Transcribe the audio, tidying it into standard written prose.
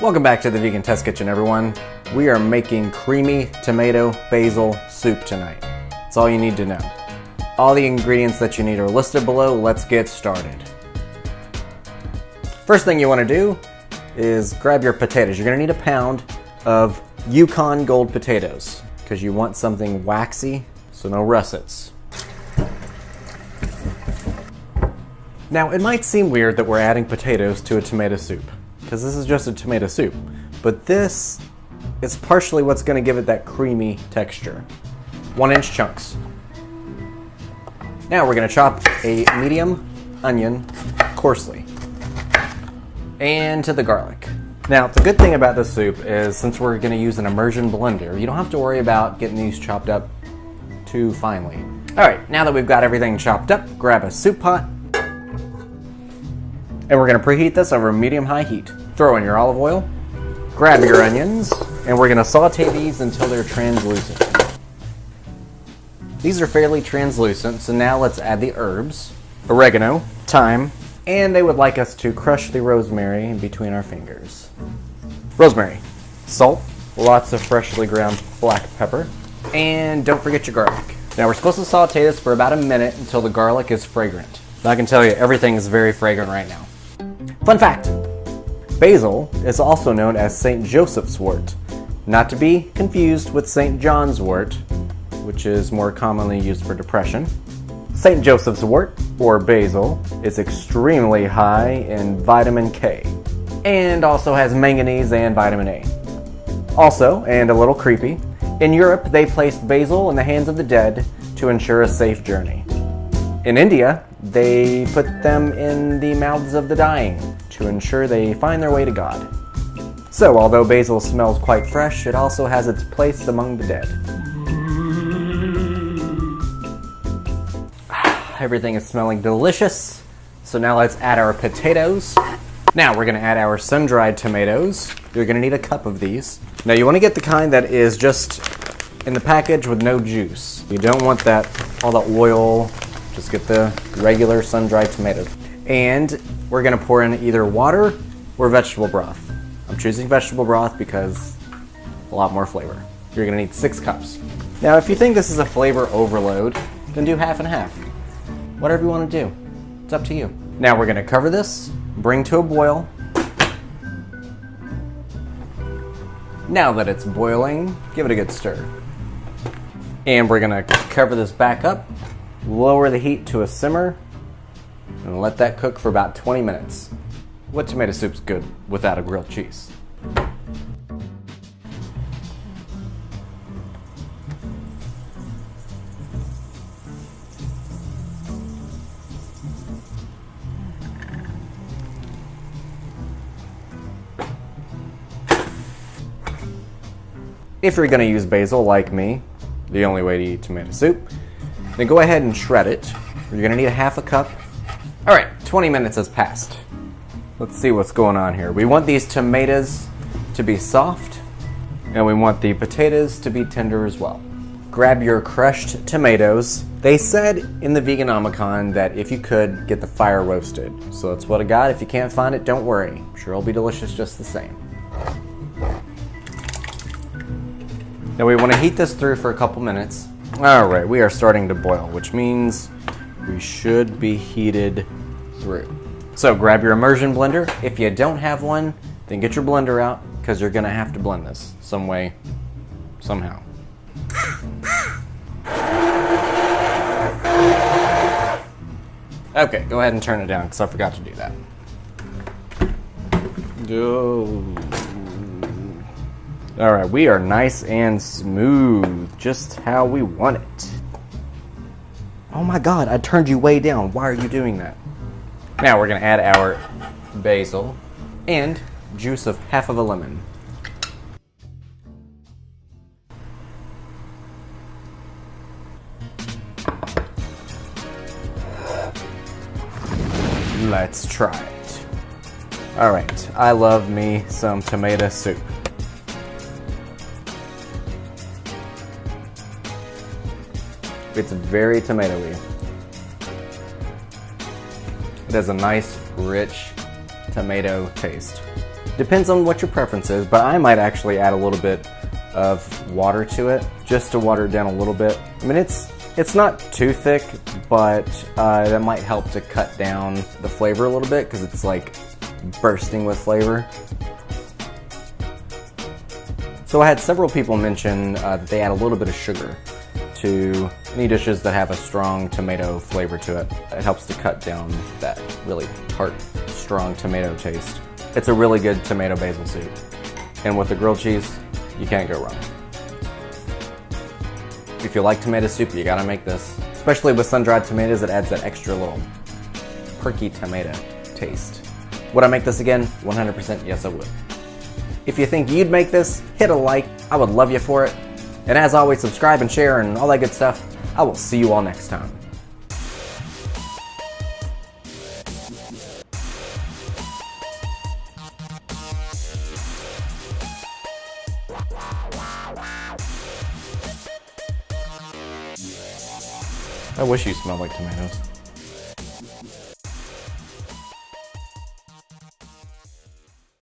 Welcome back to the Vegan Test Kitchen, everyone. We are making creamy tomato basil soup tonight. That's all you need to know. All the ingredients that you need are listed below. Let's get started. First thing you want to do is grab your potatoes. You're going to need a pound of Yukon Gold potatoes because you want something waxy, so no russets. Now, it might seem weird that we're adding potatoes to a tomato soup because this is just a tomato soup, but this is partially what's going to give it that creamy texture. 1-inch chunks. Now we're going to chop a medium onion coarsely and to the garlic. Now, the good thing about this soup is since we're going to use an immersion blender, you don't have to worry about getting these chopped up too finely. Alright, now that we've got everything chopped up, grab a soup pot. And we're going to preheat this over medium-high heat. Throw in your olive oil, grab your onions, and we're going to saute these until they're translucent. These are fairly translucent, so now let's add the herbs, oregano, thyme, and they would like us to crush the rosemary in between our fingers. Rosemary, salt, lots of freshly ground black pepper, and don't forget your garlic. Now we're supposed to saute this for about a minute until the garlic is fragrant. I can tell you everything is very fragrant right now. Fun fact, basil is also known as St. Joseph's wort, not to be confused with St. John's wort, which is more commonly used for depression. St. Joseph's wort, or basil, is extremely high in vitamin K, and also has manganese and vitamin A. Also, and a little creepy, in Europe they placed basil in the hands of the dead to ensure a safe journey. In India, they put them in the mouths of the dying to ensure they find their way to God. So, although basil smells quite fresh, it also has its place among the dead. Everything is smelling delicious. So now let's add our potatoes. Now we're going to add our sun-dried tomatoes. You're going to need a cup of these. Now you want to get the kind that is just in the package with no juice. You don't want that, all the oil. Just get the regular sun-dried tomatoes. And we're going to pour in either water or vegetable broth. I'm choosing vegetable broth because a lot more flavor. You're going to need 6 cups. Now, if you think this is a flavor overload, then do half and half. Whatever you want to do. It's up to you. Now we're going to cover this, bring to a boil. Now that it's boiling, give it a good stir. And we're going to cover this back up. Lower the heat to a simmer and let that cook for about 20 minutes. What tomato soup's good without a grilled cheese? If you're going to use basil like me, the only way to eat tomato soup, then go ahead and shred it. You're going to need a half a cup. Alright, 20 minutes has passed. Let's see what's going on here. We want these tomatoes to be soft, and we want the potatoes to be tender as well. Grab your crushed tomatoes. They said in the Veganomicon that if you could, get the fire roasted. So that's what I got. If you can't find it, don't worry. I'm sure it'll be delicious just the same. Now we want to heat this through for a couple minutes. Alright, we are starting to boil, which means we should be heated through. So grab your immersion blender. If you don't have one, then get your blender out because you're going to have to blend this some way, somehow. Okay, go ahead and turn it down because I forgot to do that. Alright, we are nice and smooth, just how we want it. Oh my god, I turned you way down. Why are you doing that? Now we're going to add our basil and juice of half of a lemon. Let's try it. Alright, I love me some tomato soup. It's very tomatoey. It has a nice, rich tomato taste. Depends on what your preference is, but I might actually add a little bit of water to it, just to water it down a little bit. I mean, it's not too thick, but that might help to cut down the flavor a little bit, because it's like bursting with flavor. So I had several people mention that they add a little bit of sugar to any dishes that have a strong tomato flavor to it. It helps to cut down that really tart, strong tomato taste. It's a really good tomato basil soup. And with the grilled cheese, you can't go wrong. If you like tomato soup, you gotta make this. Especially with sun-dried tomatoes, it adds that extra little perky tomato taste. Would I make this again? 100% yes, I would. If you think you'd make this, hit a like. I would love you for it. And as always, subscribe and share and all that good stuff. I will see you all next time. I wish you smelled like tomatoes.